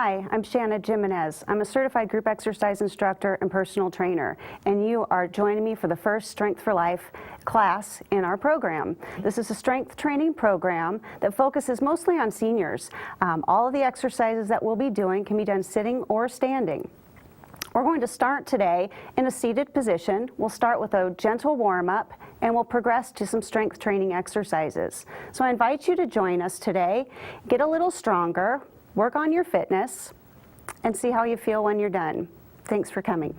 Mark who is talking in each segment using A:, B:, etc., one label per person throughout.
A: Hi, I'm Shana Jimenez. I'm a certified group exercise instructor and personal trainer, and you are joining me for the first Strength for Life class in our program. This is a strength training program that focuses mostly on seniors. All of the exercises that we'll be doing can be done sitting or standing. We're going to start today in a seated position. We'll start with a gentle warm-up and we'll progress to some strength training exercises. So I invite you to join us today, get a little stronger, work on your fitness, and see how you feel when you're done. Thanks for coming.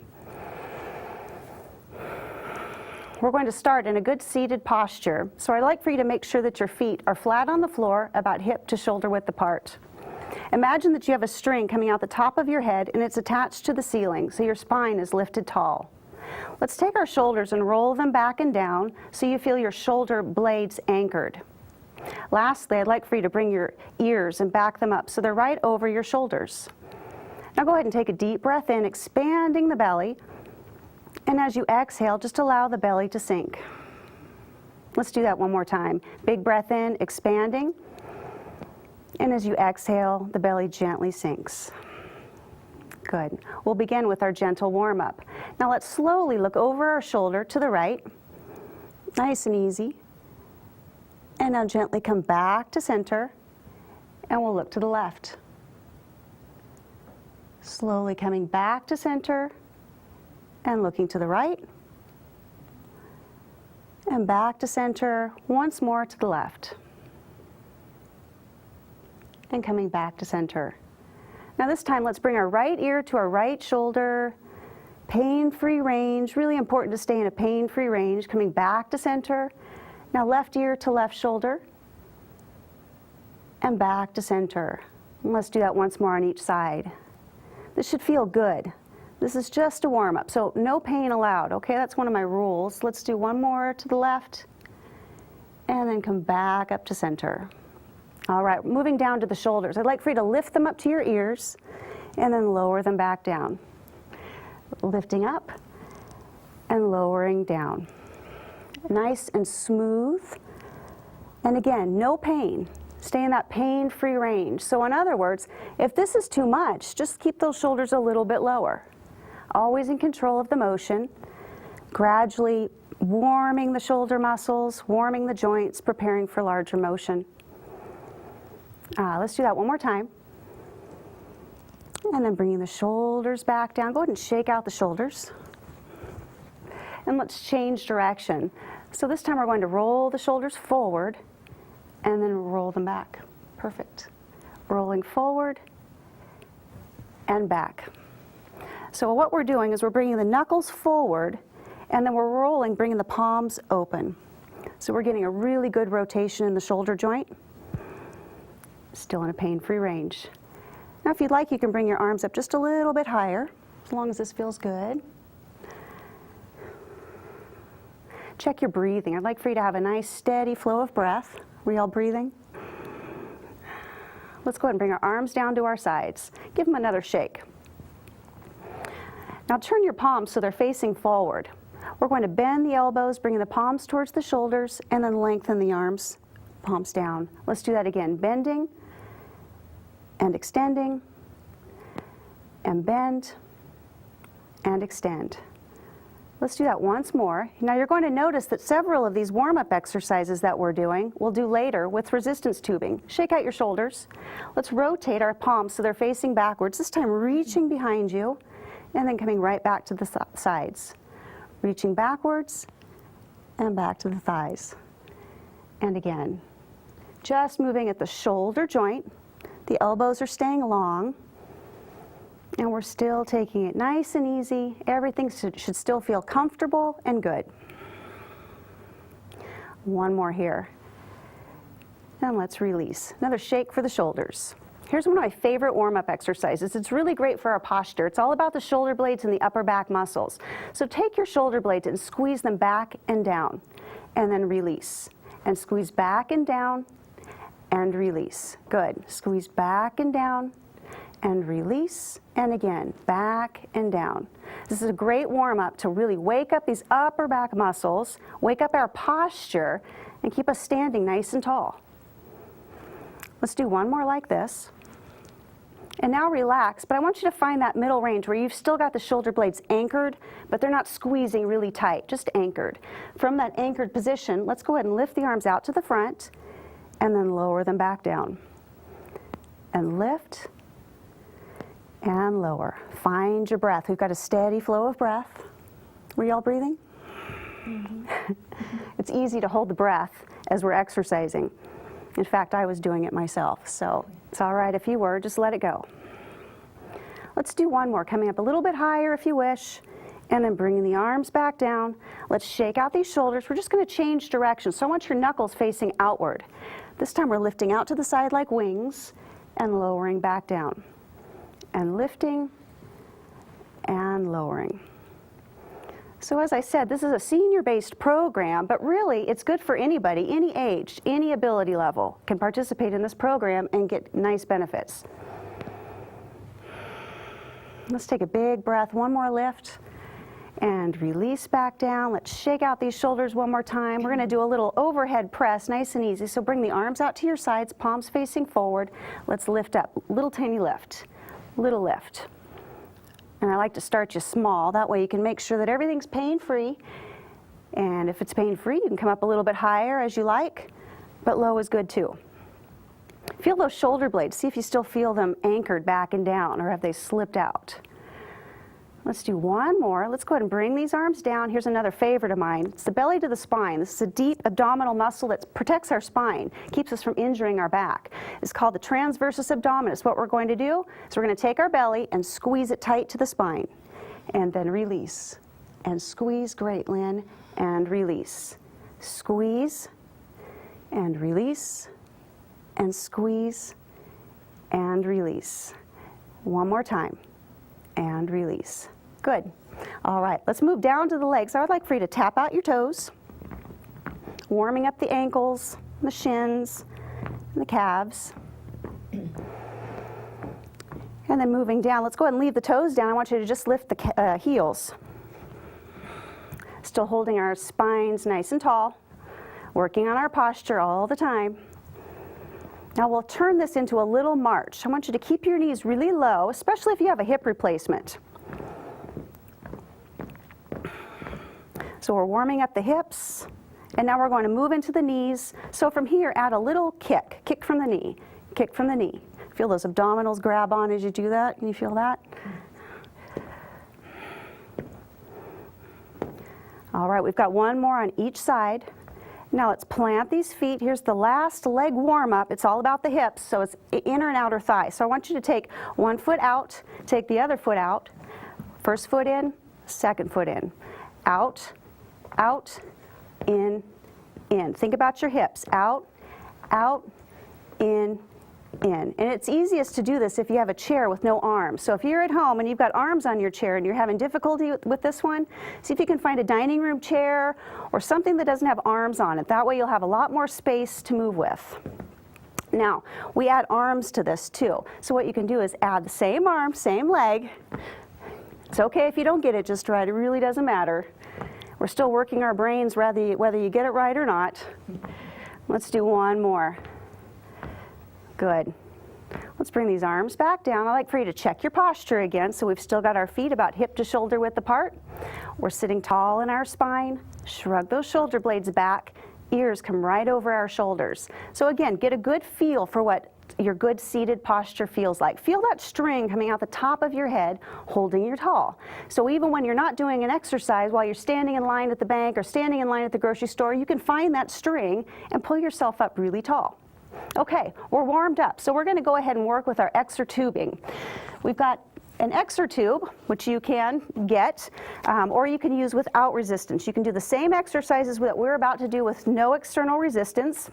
A: We're going to start in a good seated posture. So I'd like for you to make sure that your feet are flat on the floor, about hip to shoulder width apart. Imagine that you have a string coming out the top of your head and it's attached to the ceiling, so your spine is lifted tall. Let's take our shoulders and roll them back and down so you feel your shoulder blades anchored. Lastly, I'd like for you to bring your ears and back them up so they're right over your shoulders. Now go ahead and take a deep breath in, expanding the belly. And as you exhale, just allow the belly to sink. Let's do that one more time. Big breath in, expanding. And as you exhale, the belly gently sinks. Good. We'll begin with our gentle warm-up. Now let's slowly look over our shoulder to the right. Nice and easy. And now gently come back to center, and we'll look to the left. Slowly coming back to center, and looking to the right. And back to center, once more to the left. And coming back to center. Now this time, let's bring our right ear to our right shoulder. Pain-free range, really important to stay in a pain-free range, coming back to center. Now left ear to left shoulder, and back to center. And let's do that once more on each side. This should feel good. This is just a warm-up, so no pain allowed, okay? That's one of my rules. Let's do one more to the left, and then come back up to center. All right, moving down to the shoulders. I'd like for you to lift them up to your ears, and then lower them back down. Lifting up, and lowering down. Nice and smooth. And again, no pain. Stay in that pain-free range. So in other words, if this is too much, just keep those shoulders a little bit lower. Always in control of the motion. Gradually warming the shoulder muscles, warming the joints, preparing for larger motion. Let's do that one more time. And then bringing the shoulders back down. Go ahead and shake out the shoulders. And let's change direction. So this time we're going to roll the shoulders forward and then roll them back. Perfect. Rolling forward and back. So what we're doing is we're bringing the knuckles forward and then we're rolling, bringing the palms open. So we're getting a really good rotation in the shoulder joint. Still in a pain-free range. Now if you'd like, you can bring your arms up just a little bit higher, as long as this feels good. Check your breathing. I'd like for you to have a nice steady flow of breath. Are we all breathing? Let's go ahead and bring our arms down to our sides. Give them another shake. Now turn your palms so they're facing forward. We're going to bend the elbows, bringing the palms towards the shoulders, and then lengthen the arms, palms down. Let's do that again. Bending and extending, and bend and extend. Let's do that once more. Now you're going to notice that several of these warm-up exercises that we're doing, we'll do later with resistance tubing. Shake out your shoulders. Let's rotate our palms so they're facing backwards, this time reaching behind you, and then coming right back to the sides. Reaching backwards, and back to the thighs. And again. Just moving at the shoulder joint. The elbows are staying long. And we're still taking it nice and easy. Everything should still feel comfortable and good. One more here. And let's release. Another shake for the shoulders. Here's one of my favorite warm-up exercises. It's really great for our posture. It's all about the shoulder blades and the upper back muscles. So take your shoulder blades and squeeze them back and down. And then release. And squeeze back and down. And release. Good. Squeeze back and down. And release, and again, back and down. This is a great warm-up to really wake up these upper back muscles, wake up our posture, and keep us standing nice and tall. Let's do one more like this. And now relax, but I want you to find that middle range where you've still got the shoulder blades anchored, but they're not squeezing really tight, just anchored. From that anchored position, let's go ahead and lift the arms out to the front and then lower them back down. And lift and lower. Find your breath. We've got a steady flow of breath. Were y'all breathing? Mm-hmm. It's easy to hold the breath as we're exercising. In fact, I was doing it myself, so it's all right if you were, just let it go. Let's do one more, coming up a little bit higher if you wish, and then bringing the arms back down. Let's shake out these shoulders. We're just going to change direction, so I want your knuckles facing outward. This time we're lifting out to the side like wings and lowering back down. And lifting and lowering. So as I said, this is a senior-based program, but really it's good for anybody, any age, any ability level can participate in this program and get nice benefits. Let's take a big breath, one more lift, and release back down. Let's shake out these shoulders one more time. We're going to do a little overhead press, nice and easy. So bring the arms out to your sides, palms facing forward. Let's lift up, little tiny lift, little lift. And I like to start you small, that way you can make sure that everything's pain-free. And if it's pain-free, you can come up a little bit higher as you like, but low is good too. Feel those shoulder blades, see if you still feel them anchored back and down, or have they slipped out. Let's do one more. Let's go ahead and bring these arms down. Here's another favorite of mine. It's the belly to the spine. This is a deep abdominal muscle that protects our spine, keeps us from injuring our back. It's called the transversus abdominis. What we're going to do is we're going to take our belly and squeeze it tight to the spine, and then release. And squeeze, great, Lynn, and release. Squeeze, and release, and squeeze, and release. One more time, and release. Good. All right, let's move down to the legs. I would like for you to tap out your toes, warming up the ankles, the shins, and the calves. And then moving down, let's go ahead and leave the toes down. I want you to just lift the heels. Still holding our spines nice and tall, working on our posture all the time. Now we'll turn this into a little march. I want you to keep your knees really low, especially if you have a hip replacement. So we're warming up the hips, and now we're going to move into the knees. So from here, add a little kick. Kick from the knee. Kick from the knee. Feel those abdominals grab on as you do that. Can you feel that? All right, we've got one more on each side. Now let's plant these feet. Here's the last leg warm-up. It's all about the hips, so it's inner and outer thigh. So I want you to take one foot out, take the other foot out. First foot in, second foot in. Out, out, in, in. Think about your hips. Out, out, in, in. And it's easiest to do this if you have a chair with no arms. So if you're at home and you've got arms on your chair and you're having difficulty with this one, see if you can find a dining room chair or something that doesn't have arms on it. That way you'll have a lot more space to move with. Now, we add arms to this too. So what you can do is add the same arm, same leg. It's okay if you don't get it just right. It really doesn't matter. We're still working our brains whether you get it right or not. Let's do one more. Good. Let's bring these arms back down. I'd like for you to check your posture again. So we've still got our feet about hip to shoulder width apart. We're sitting tall in our spine. Shrug those shoulder blades back. Ears come right over our shoulders. So again, get a good feel for what your good seated posture feels like. Feel that string coming out the top of your head, holding you tall. So even when you're not doing an exercise, while you're standing in line at the bank or standing in line at the grocery store, you can find that string and pull yourself up really tall. Okay, we're warmed up, so we're going to go ahead and work with our exertubing. We've got an exertube, which you can get, or you can use without resistance. You can do the same exercises that we're about to do with no external resistance.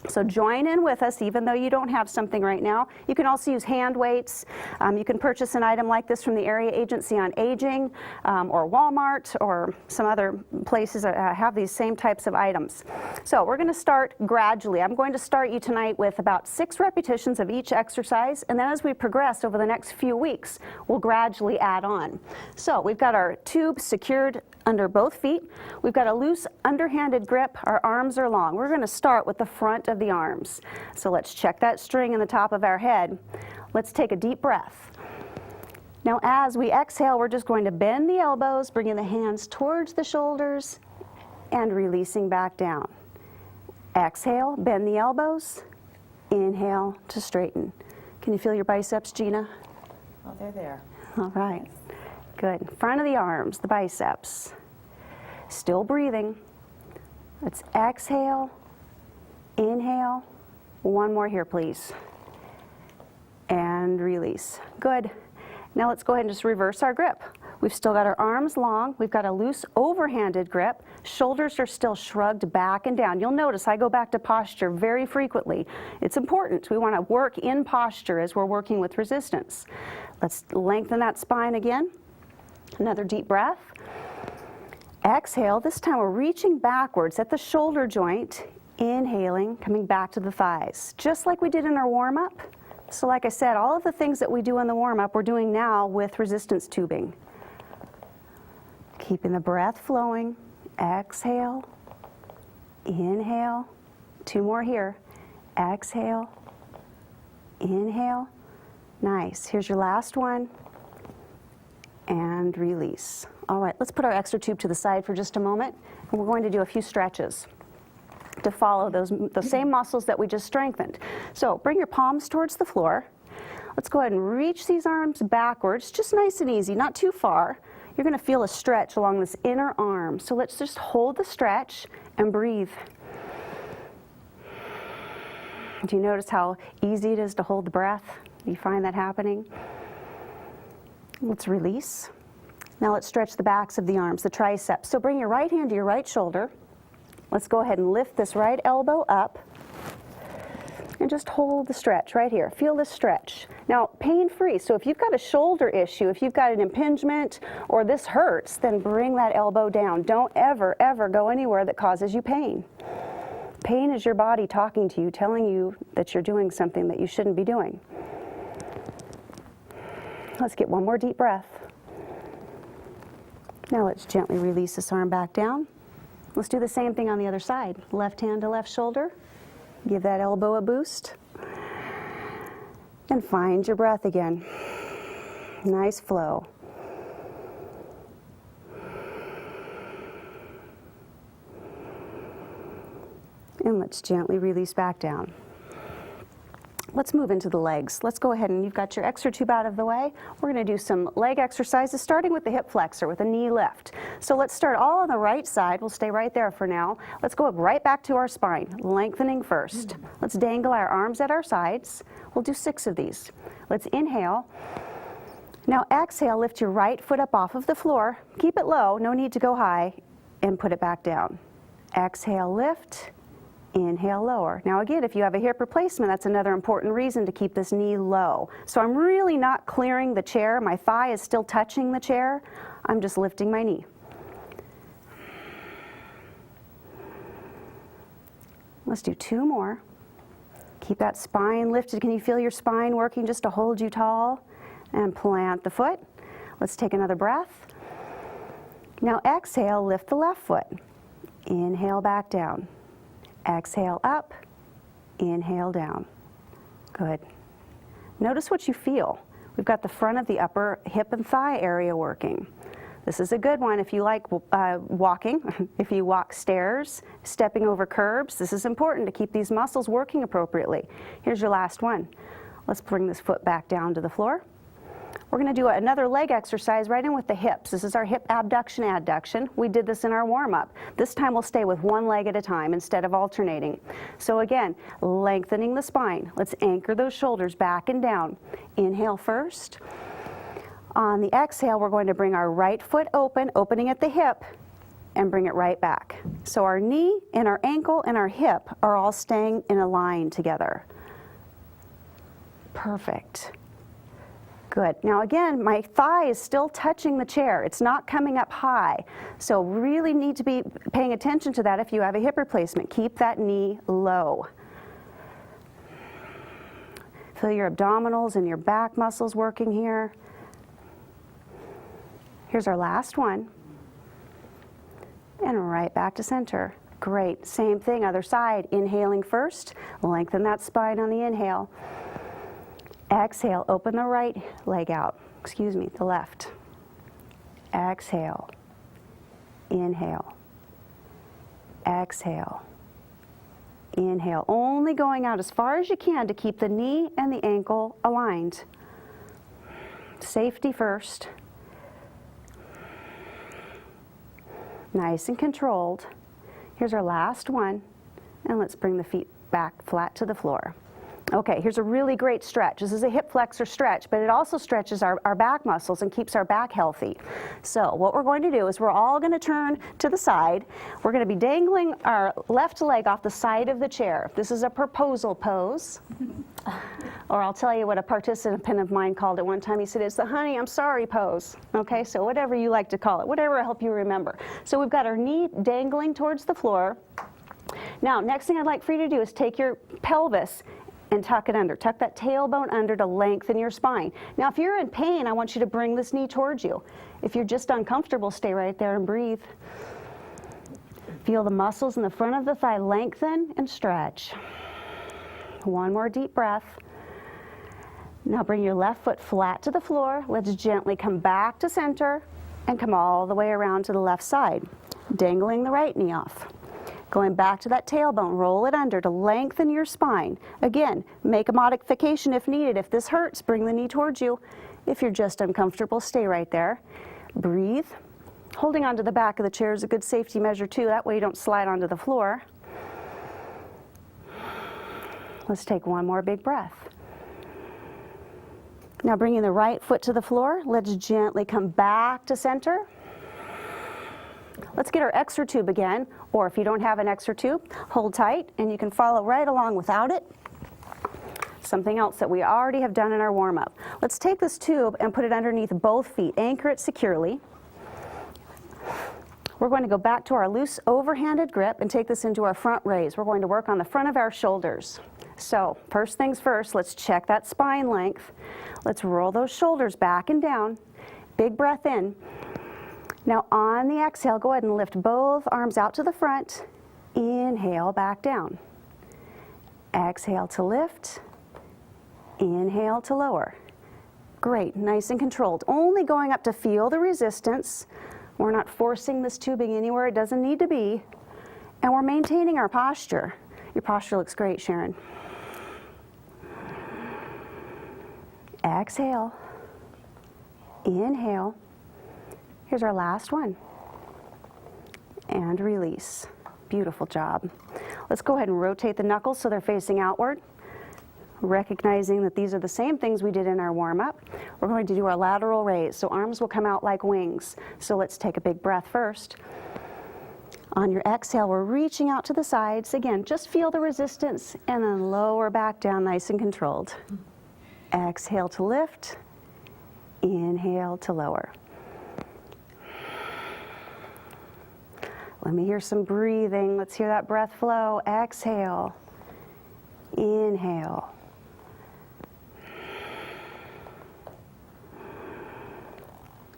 A: So join in with us even though you don't have something right now. You can also use hand weights. You can purchase an item like this from the Area Agency on Aging or Walmart or some other places that have these same types of items. So we're going to start gradually. I'm going to start you tonight with about 6 repetitions of each exercise, and then as we progress over the next few weeks, we'll gradually add on. So we've got our tube secured under both feet. We've got a loose underhanded grip. Our arms are long. We're going to start with the front of the arms. So let's check that string in the top of our head. Let's take a deep breath. Now as we exhale, we're just going to bend the elbows, bringing the hands towards the shoulders and releasing back down. Exhale, bend the elbows. Inhale to straighten. Can you feel your biceps, Gina?
B: Oh, they're there.
A: All right, good. Front of the arms, the biceps. Still breathing. Let's exhale, inhale. One more here, please. And release. Good. Now let's go ahead and just reverse our grip. We've still got our arms long. We've got a loose overhanded grip. Shoulders are still shrugged back and down. You'll notice I go back to posture very frequently. It's important. We want to work in posture as we're working with resistance. Let's lengthen that spine again. Another deep breath. Exhale. This time we're reaching backwards at the shoulder joint. Inhaling, coming back to the thighs, just like we did in our warm-up. So like I said, all of the things that we do in the warm-up, we're doing now with resistance tubing. Keeping the breath flowing. Exhale. Inhale. Two more here. Exhale. Inhale. Nice. Here's your last one. And release. All right, let's put our extra tube to the side for just a moment. And we're going to do a few stretches to follow the same muscles that we just strengthened. So bring your palms towards the floor. Let's go ahead and reach these arms backwards, just nice and easy, not too far. You're going to feel a stretch along this inner arm. So let's just hold the stretch and breathe. Do you notice how easy it is to hold the breath? Do you find that happening? Let's release. Now let's stretch the backs of the arms, the triceps. So bring your right hand to your right shoulder. Let's go ahead and lift this right elbow up and just hold the stretch right here. Feel this stretch. Now, pain-free. So if you've got a shoulder issue, if you've got an impingement or this hurts, then bring that elbow down. Don't ever, ever go anywhere that causes you pain. Pain is your body talking to you, telling you that you're doing something that you shouldn't be doing. Let's get one more deep breath. Now let's gently release this arm back down. Let's do the same thing on the other side. Left hand to left shoulder. Give that elbow a boost. And find your breath again. Nice flow. And let's gently release back down. Let's move into the legs. Let's go ahead and you've got your extra tube out of the way. We're going to do some leg exercises starting with the hip flexor with a knee lift. So let's start all on the right side. We'll stay right there for now. Let's go right back to our spine, lengthening first. Let's dangle our arms at our sides. We'll do 6 of these. Let's inhale. Now exhale, lift your right foot up off of the floor. Keep it low, no need to go high, and put it back down. Exhale, lift. Inhale, lower. Now again, if you have a hip replacement, that's another important reason to keep this knee low. So I'm really not clearing the chair. My thigh is still touching the chair. I'm just lifting my knee. Let's do 2 more. Keep that spine lifted. Can you feel your spine working just to hold you tall? And plant the foot. Let's take another breath. Now exhale, lift the left foot. Inhale, back down. Exhale up, inhale down. Good. Notice what you feel. We've got the front of the upper hip and thigh area working. This is a good one if you like walking, if you walk stairs, stepping over curbs. This is important to keep these muscles working appropriately. Here's your last one. Let's bring this foot back down to the floor. We're going to do another leg exercise right in with the hips. This is our hip abduction, adduction. We did this in our warm-up. This time we'll stay with one leg at a time instead of alternating. So again, lengthening the spine. Let's anchor those shoulders back and down. Inhale first. On the exhale, we're going to bring our right foot open, opening at the hip, and bring it right back. So our knee and our ankle and our hip are all staying in a line together. Perfect. Good. Now again, my thigh is still touching the chair. It's not coming up high. So really need to be paying attention to that if you have a hip replacement. Keep that knee low. Feel your abdominals and your back muscles working here. Here's our last one. And right back to center. Great. Same thing, other side. Inhaling first. Lengthen that spine on the inhale. Exhale, open the right leg out. Excuse me, the left. Exhale. Inhale. Exhale. Inhale, only going out as far as you can to keep the knee and the ankle aligned. Safety first. Nice and controlled. Here's our last one, and let's bring the feet back flat to the floor. Okay, here's a really great stretch. This is a hip flexor stretch, but it also stretches our back muscles and keeps our back healthy. So what we're going to do is we're all going to turn to the side. We're going to be dangling our left leg off the side of the chair. This is a proposal pose. Or I'll tell you what a participant of mine called it one time. He said, it's the honey, I'm sorry pose. Okay, so whatever you like to call it, whatever will help you remember. So we've got our knee dangling towards the floor. Now, next thing I'd like for you to do is take your pelvis and tuck it under. Tuck that tailbone under to lengthen your spine. Now, if you're in pain, I want you to bring this knee towards you. If you're just uncomfortable, stay right there and breathe. Feel the muscles in the front of the thigh lengthen and stretch. One more deep breath. Now bring your left foot flat to the floor. Let's gently come back to center and come all the way around to the left side. Dangling the right knee off. Going back to that tailbone, roll it under to lengthen your spine. Again, make a modification if needed. If this hurts, bring the knee towards you. If you're just uncomfortable, stay right there. Breathe. Holding onto the back of the chair is a good safety measure too. That way you don't slide onto the floor. Let's take one more big breath. Now bringing the right foot to the floor, let's gently come back to center. Let's get our exer tube again, or if you don't have an exer tube, hold tight and you can follow right along without it. Something else that we already have done in our warm-up. Let's take this tube and put it underneath both feet. Anchor it securely. We're going to go back to our loose overhanded grip and take this into our front raise. We're going to work on the front of our shoulders. So first things first, let's check that spine length. Let's roll those shoulders back and down. Big breath in. Now on the exhale, go ahead and lift both arms out to the front. Inhale, back down. Exhale to lift. Inhale to lower. Great, nice and controlled. Only going up to feel the resistance. We're not forcing this tubing anywhere it doesn't need to be. And we're maintaining our posture. Your posture looks great, Sharon. Exhale. Inhale. Here's our last one. And release. Beautiful job. Let's go ahead and rotate the knuckles so they're facing outward. Recognizing that these are the same things we did in our warm-up. We're going to do our lateral raise, so arms will come out like wings. So let's take a big breath first. On your exhale, we're reaching out to the sides. Again, just feel the resistance and then lower back down nice and controlled. Exhale to lift. Inhale to lower. Let me hear some breathing. Let's hear that breath flow. Exhale. Inhale.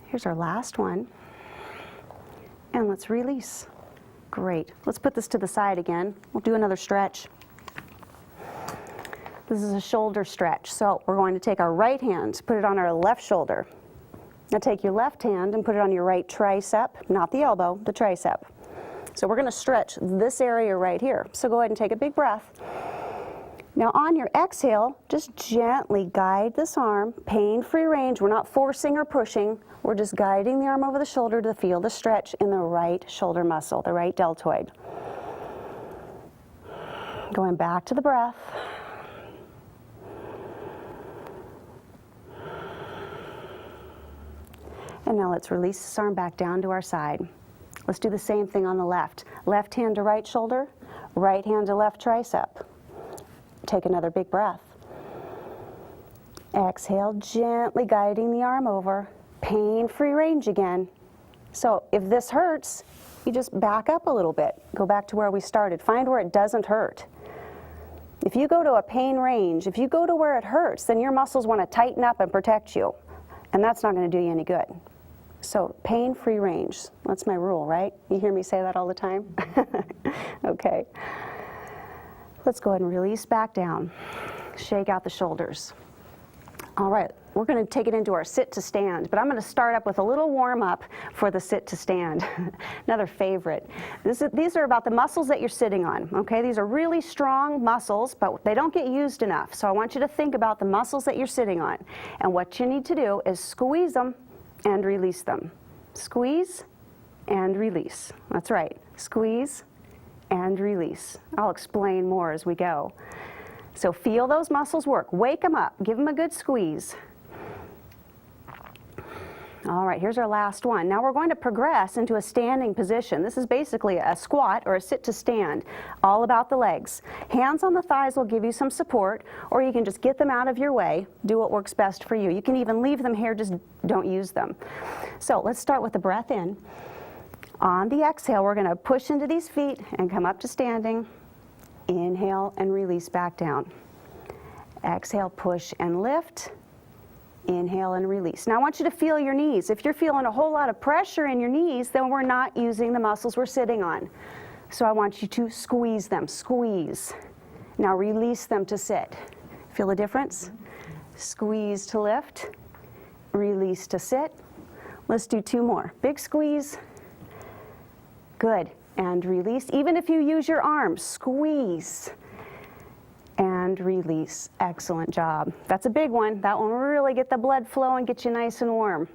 A: Here's our last one. And let's release. Great. Let's put this to the side again. We'll do another stretch. This is a shoulder stretch. So we're going to take our right hand, put it on our left shoulder. Now take your left hand and put it on your right tricep, not the elbow, the tricep. So we're going to stretch this area right here. So go ahead and take a big breath. Now on your exhale, just gently guide this arm, pain-free range. We're not forcing or pushing. We're just guiding the arm over the shoulder to feel the stretch in the right shoulder muscle, the right deltoid. Going back to the breath. And now let's release this arm back down to our side. Let's do the same thing on the left. Left hand to right shoulder, right hand to left tricep. Take another big breath. Exhale, gently guiding the arm over. Pain-free range again. So if this hurts, you just back up a little bit. Go back to where we started. Find where it doesn't hurt. If you go to a pain range, if you go to where it hurts, then your muscles want to tighten up and protect you. And that's not going to do you any good. So pain-free range, that's my rule, right? You hear me say that all the time? Okay. Let's go ahead and release back down. Shake out the shoulders. All right, we're going to take it into our sit to stand, but I'm going to start up with a little warm up for the sit to stand. Another favorite. These are about the muscles that you're sitting on, okay? These are really strong muscles, but they don't get used enough. So I want you to think about the muscles that you're sitting on. And what you need to do is squeeze them and release them. Squeeze and release. That's right. Squeeze and release. I'll explain more as we go. So feel those muscles work. Wake them up. Give them a good squeeze. All right, here's our last one. Now we're going to progress into a standing position. This is basically a squat or a sit to stand, all about the legs. Hands on the thighs will give you some support, or you can just get them out of your way. Do what works best for you. You can even leave them here, just don't use them. So let's start with the breath in. On the exhale, we're going to push into these feet and come up to standing. Inhale and release back down. Exhale, push and lift. Inhale and release. Now I want you to feel your knees. If you're feeling a whole lot of pressure in your knees, then we're not using the muscles we're sitting on. So I want you to squeeze them. Squeeze. Now release them to sit. Feel the difference? Squeeze to lift. Release to sit. Let's do two more. Big squeeze. Good. And release. Even if you use your arms, squeeze and release. Excellent job. That's a big one. That one will really get the blood flowing, get you nice and warm.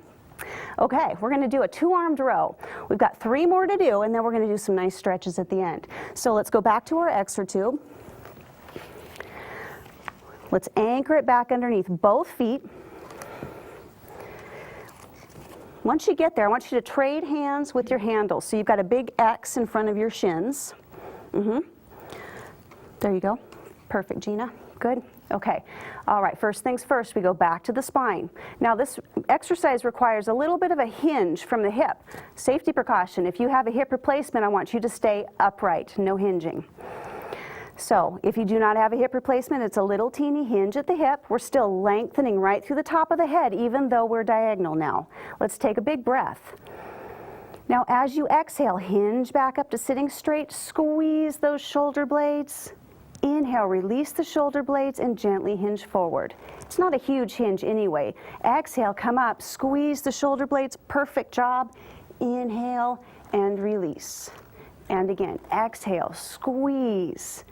A: Okay, we're going to do a two-armed row. We've got 3 more to do, and then we're going to do some nice stretches at the end. So let's go back to our exertube. Let's anchor it back underneath both feet. Once you get there, I want you to trade hands with your handles. So you've got a big X in front of your shins. There you go. Perfect, Gina. Good. Okay. All right. First things first, we go back to the spine. Now this exercise requires a little bit of a hinge from the hip. Safety precaution. If you have a hip replacement, I want you to stay upright, no hinging. So if you do not have a hip replacement, it's a little teeny hinge at the hip. We're still lengthening right through the top of the head, even though we're diagonal now. Let's take a big breath. Now as you exhale, hinge back up to sitting straight, squeeze those shoulder blades. Inhale, release the shoulder blades and gently hinge forward. It's not a huge hinge anyway. Exhale, come up, squeeze the shoulder blades, perfect job. Inhale and release. And again, exhale, squeeze.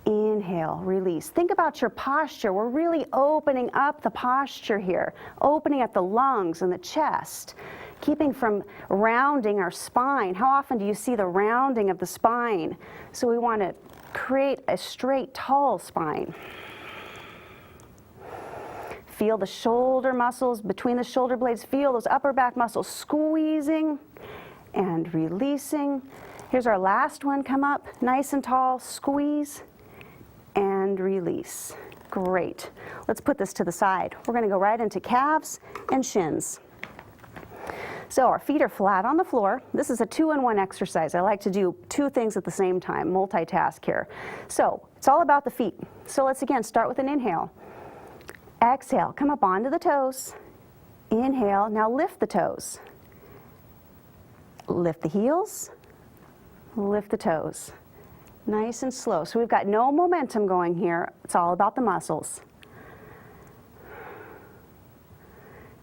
A: Inhale, release. Think about your posture. We're really opening up the posture here, opening up the lungs and the chest, keeping from rounding our spine. How often do you see the rounding of the spine? So we want to create a straight, tall spine. Feel the shoulder muscles between the shoulder blades. Feel those upper back muscles squeezing and releasing. Here's our last one. Come up nice and tall, squeeze and release. Great. Let's put this to the side. We're going to go right into calves and shins. So our feet are flat on the floor. This is a 2-in-1 exercise. I like to do 2 things at the same time, multitask here. So it's all about the feet. So let's again start with an inhale. Exhale, come up onto the toes. Inhale, now lift the toes. Lift the heels, lift the toes. Nice and slow. So we've got no momentum going here. It's all about the muscles.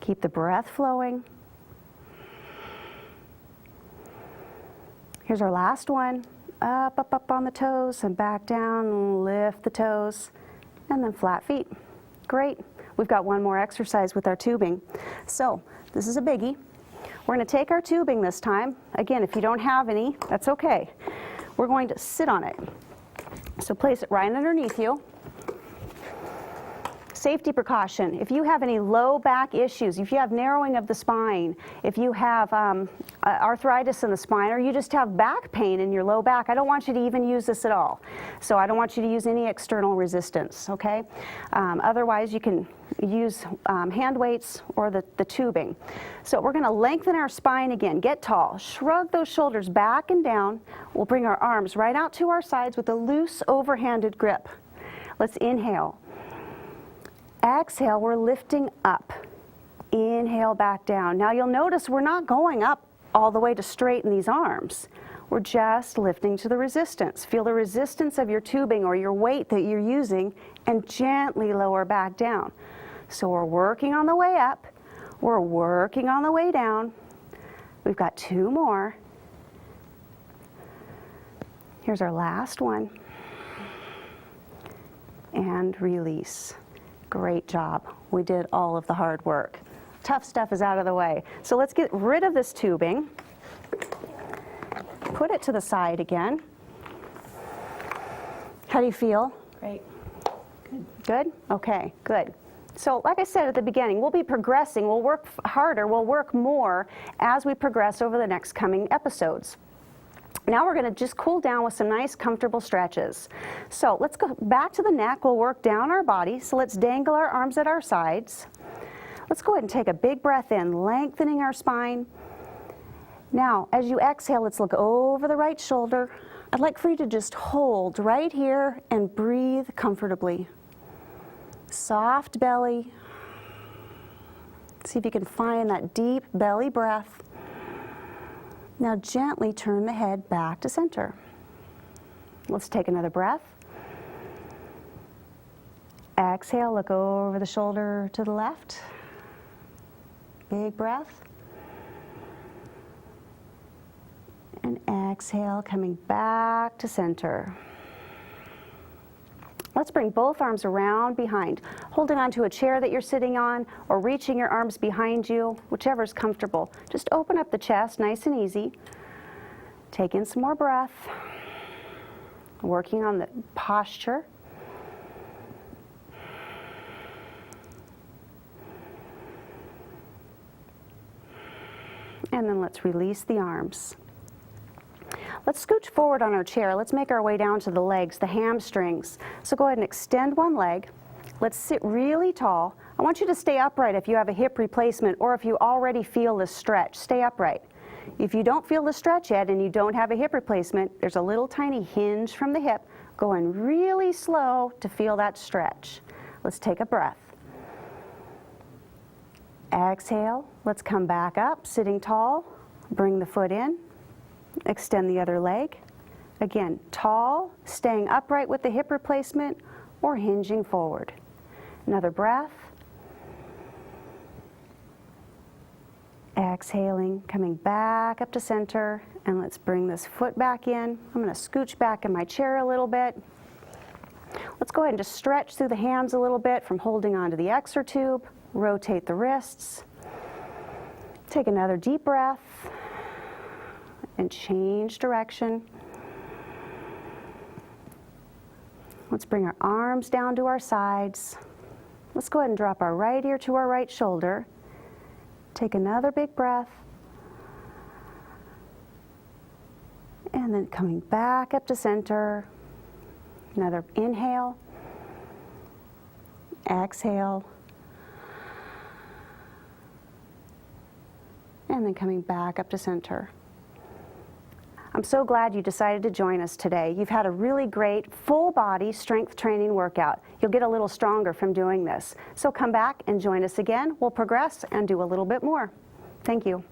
A: Keep the breath flowing. Here's our last one. Up, up, up on the toes and back down, lift the toes, and then flat feet. Great. We've got one more exercise with our tubing. So this is a biggie. We're going to take our tubing this time. Again, if you don't have any, that's okay. We're going to sit on it. So place it right underneath you. Safety precaution, if you have any low back issues, if you have narrowing of the spine, if you have arthritis in the spine, or you just have back pain in your low back, I don't want you to even use this at all. So I don't want you to use any external resistance, okay? Otherwise you can use hand weights or the tubing. So we're going to lengthen our spine again, get tall, shrug those shoulders back and down. We'll bring our arms right out to our sides with a loose overhanded grip. Let's inhale. Exhale, we're lifting up. Inhale, back down. Now you'll notice we're not going up all the way to straighten these arms. We're just lifting to the resistance. Feel the resistance of your tubing or your weight that you're using and gently lower back down. So we're working on the way up, we're working on the way down. We've got 2 more. Here's our last one. And release. Great job. We did all of the hard work. Tough stuff is out of the way. So let's get rid of this tubing. Put it to the side again. How do you feel?
B: Great. Good.
A: Good? Okay, good. So like I said at the beginning, we'll be progressing, we'll work harder, we'll work more as we progress over the next coming episodes. Now we're going to just cool down with some nice comfortable stretches. So let's go back to the neck, we'll work down our body. So let's dangle our arms at our sides. Let's go ahead and take a big breath in, lengthening our spine. Now, as you exhale, let's look over the right shoulder. I'd like for you to just hold right here and breathe comfortably. Soft belly. See if you can find that deep belly breath. Now gently turn the head back to center. Let's take another breath. Exhale, look over the shoulder to the left. Big breath. And exhale, coming back to center. Let's bring both arms around behind, holding onto a chair that you're sitting on or reaching your arms behind you, whichever is comfortable. Just open up the chest, nice and easy. Take in some more breath. Working on the posture. And then let's release the arms. Let's scooch forward on our chair. Let's make our way down to the legs, the hamstrings. So go ahead and extend one leg. Let's sit really tall. I want you to stay upright if you have a hip replacement or if you already feel the stretch. Stay upright. If you don't feel the stretch yet and you don't have a hip replacement, there's a little tiny hinge from the hip going really slow to feel that stretch. Let's take a breath. Exhale. Let's come back up, sitting tall. Bring the foot in. Extend the other leg. Again, tall, staying upright with the hip replacement or hinging forward. Another breath. Exhaling, coming back up to center, and let's bring this foot back in. I'm going to scooch back in my chair a little bit. Let's go ahead and just stretch through the hands a little bit from holding onto the exer tube. Rotate the wrists. Take another deep breath. And change direction. Let's bring our arms down to our sides. Let's go ahead and drop our right ear to our right shoulder. Take another big breath. And then coming back up to center. Another inhale. Exhale. And then coming back up to center. I'm so glad you decided to join us today. You've had a really great full body strength training workout. You'll get a little stronger from doing this. So come back and join us again. We'll progress and do a little bit more. Thank you.